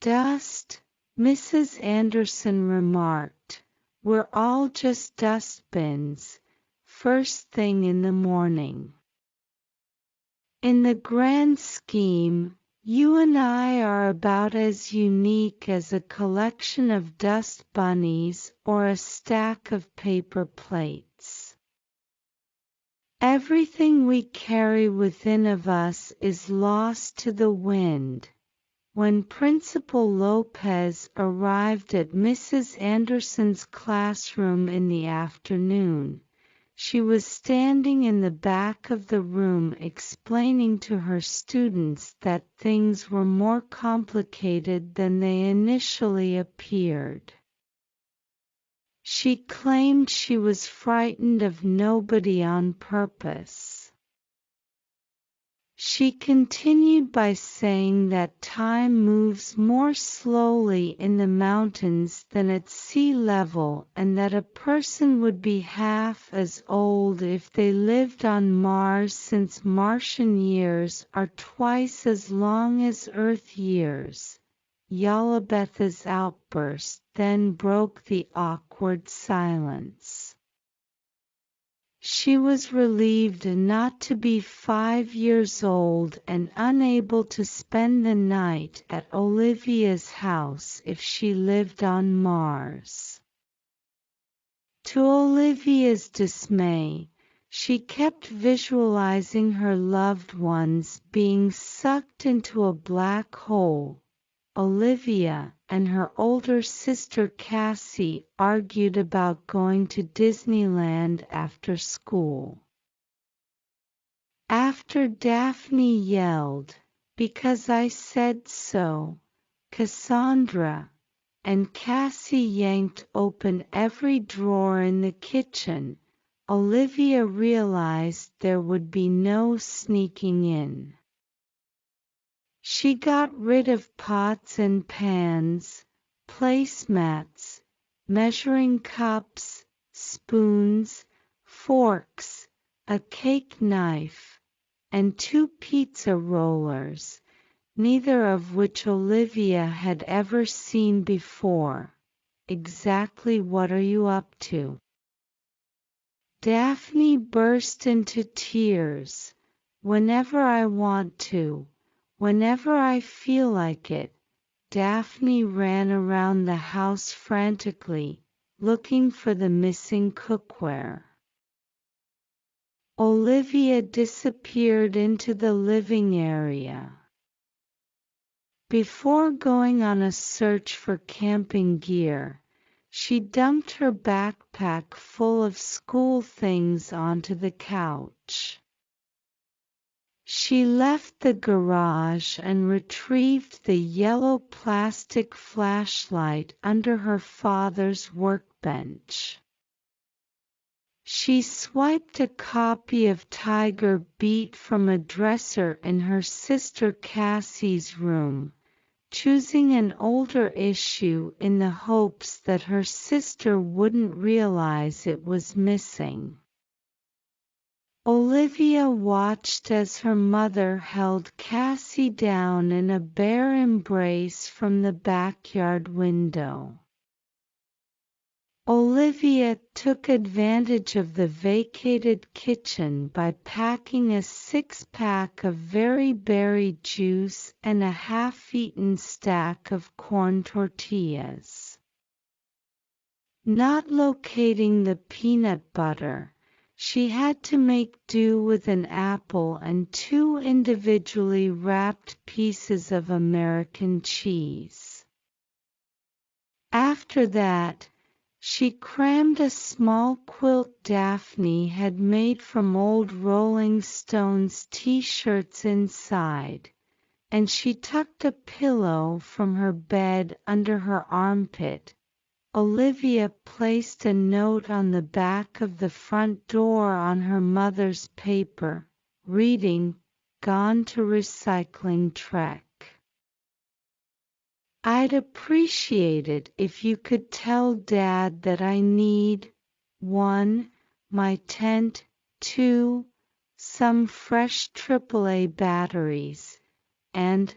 Dust, Mrs. Anderson remarked. We're all just dustbins, first thing in the morning. In the grand scheme, you and I are about as unique as a collection of dust bunnies or a stack of paper plates. Everything we carry within of us is lost to the wind. When Principal Lopez arrived at Mrs. Anderson's classroom in the afternoon, she was standing in the back of the room explaining to her students that things were more complicated than they initially appeared. She claimed she was frightened of nobody on purpose. She continued by saying that time moves more slowly in the mountains than at sea level, and that a person would be half as old if they lived on Mars, since Martian years are twice as long as Earth years. Yalabetha's outburst then broke the awkward silence. She was relieved not to be 5 years old and unable to spend the night at Olivia's house if she lived on Mars. To Olivia's dismay, she kept visualizing her loved ones being sucked into a black hole. Olivia and her older sister Cassie argued about going to Disneyland after school. After Daphne yelled, "Because I said so," Cassandra and Cassie yanked open every drawer in the kitchen, Olivia realized there would be no sneaking in. She got rid of pots and pans, placemats, measuring cups, spoons, forks, a cake knife, and 2 pizza rollers, neither of which Olivia had ever seen before. Exactly what are you up to? Daphne burst into tears. Whenever I want to. Whenever I feel like it. Daphne ran around the house frantically, looking for the missing cookware. Olivia disappeared into the living area. Before going on a search for camping gear, she dumped her backpack full of school things onto the couch. She left the garage and retrieved the yellow plastic flashlight under her father's workbench. She swiped a copy of Tiger Beat from a dresser in her sister Cassie's room, choosing an older issue in the hopes that her sister wouldn't realize it was missing. Olivia watched as her mother held Cassie down in a bear embrace from the backyard window. Olivia took advantage of the vacated kitchen by packing a 6-pack of very berry juice and a half-eaten stack of corn tortillas. Not locating the peanut butter, she had to make do with an apple and 2 individually wrapped pieces of American cheese. After that, she crammed a small quilt Daphne had made from old Rolling Stones t-shirts inside, and she tucked a pillow from her bed under her armpit. Olivia placed a note on the back of the front door on her mother's paper, reading, "Gone to recycling trek. I'd appreciate it if you could tell Dad that I need 1. My tent, 2. Some fresh AAA batteries, and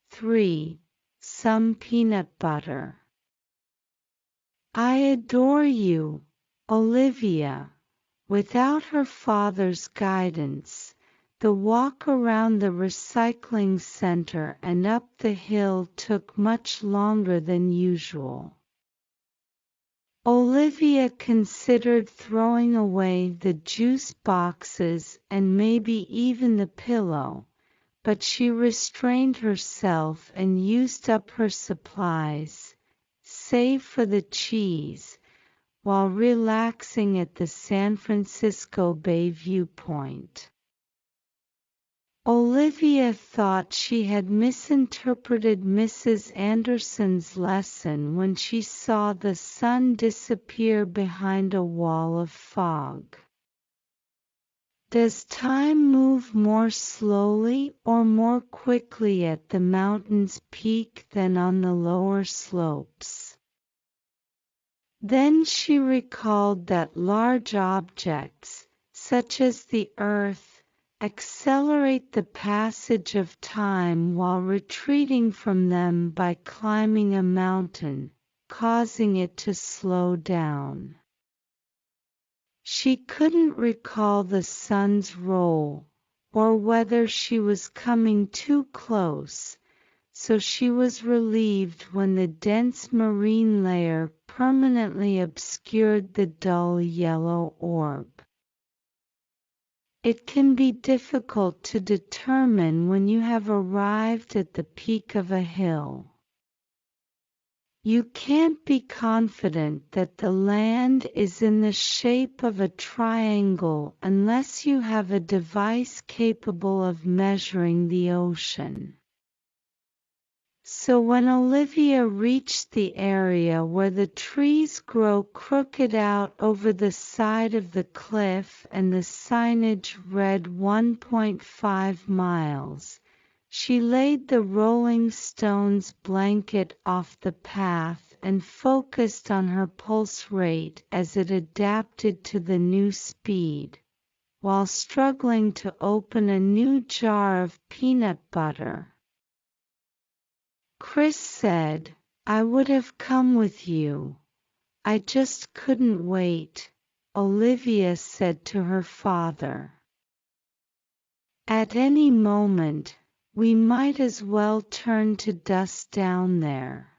3. some peanut butter. I adore you, Olivia. Without her father's guidance, the walk around the recycling center and up the hill took much longer than usual. Olivia considered throwing away the juice boxes and maybe even the pillow, but she restrained herself and used up her supplies, save for the cheese, while relaxing at the San Francisco Bay viewpoint. Olivia thought she had misinterpreted Mrs. Anderson's lesson when she saw the sun disappear behind a wall of fog. Does time move more slowly or more quickly at the mountain's peak than on the lower slopes? Then she recalled that large objects, such as the earth, accelerate the passage of time while retreating from them by climbing a mountain, causing it to slow down. She couldn't recall the sun's role, or whether she was coming too close, so she was relieved when the dense marine layer permanently obscured the dull yellow orb. It can be difficult to determine when you have arrived at the peak of a hill. You can't be confident that the land is in the shape of a triangle unless you have a device capable of measuring the ocean. So when Olivia reached the area where the trees grow crooked out over the side of the cliff and the signage read 1.5 miles, she laid the Rolling Stones blanket off the path and focused on her pulse rate as it adapted to the new speed, while struggling to open a new jar of peanut butter. Chris said, "I would have come with you. I just couldn't wait," Olivia said to her father. "At any moment, we might as well turn to dust down there."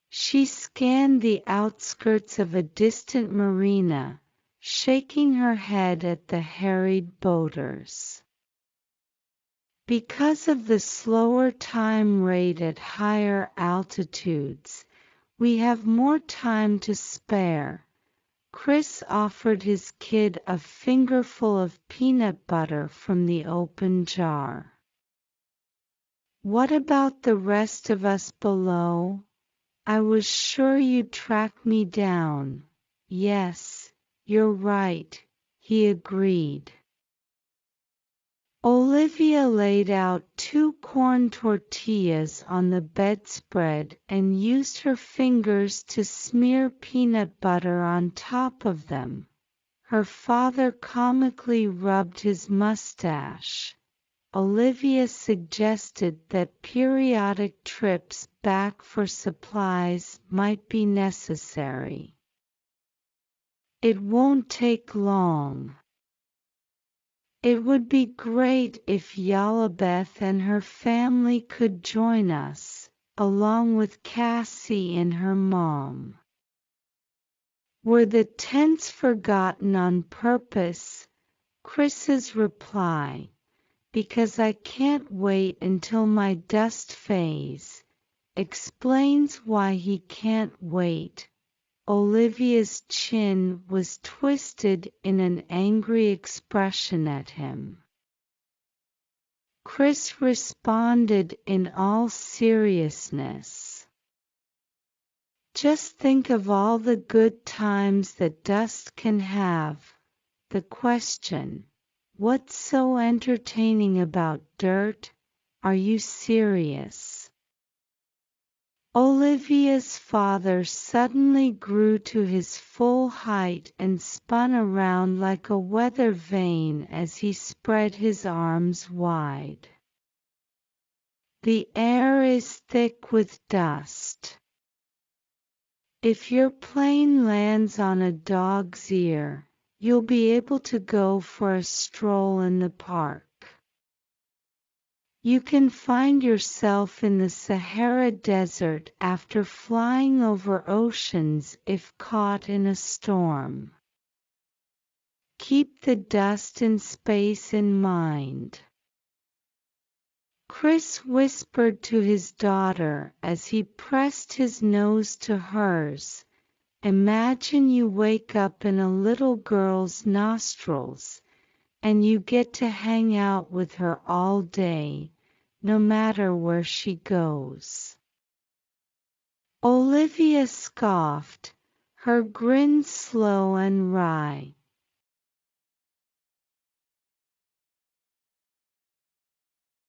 She scanned the outskirts of a distant marina, shaking her head at the harried boaters. Because of the slower time rate at higher altitudes, we have more time to spare. Chris offered his kid a fingerful of peanut butter from the open jar. "What about the rest of us below? I was sure you'd track me down." "Yes, you're right," he agreed. Olivia laid out 2 corn tortillas on the bedspread and used her fingers to smear peanut butter on top of them. Her father comically rubbed his mustache. Olivia suggested that periodic trips back for supplies might be necessary. "It won't take long." "It would be great if Yalabeth and her family could join us, along with Cassie and her mom." "Were the tents forgotten on purpose?" Chris's reply, "Because I can't wait until my dust phase," explains why he can't wait. Olivia's chin was twisted in an angry expression at him. Chris responded in all seriousness. "Just think of all the good times that dust can have." The question, "What's so entertaining about dirt? Are you serious?" Olivia's father suddenly grew to his full height and spun around like a weather vane as he spread his arms wide. The air is thick with dust. If your plane lands on a dog's ear, you'll be able to go for a stroll in the park. You can find yourself in the Sahara Desert after flying over oceans if caught in a storm. Keep the dust and space in mind. Chris whispered to his daughter as he pressed his nose to hers, "Imagine you wake up in a little girl's nostrils, and you get to hang out with her all day, no matter where she goes." Olivia scoffed, her grin slow and wry.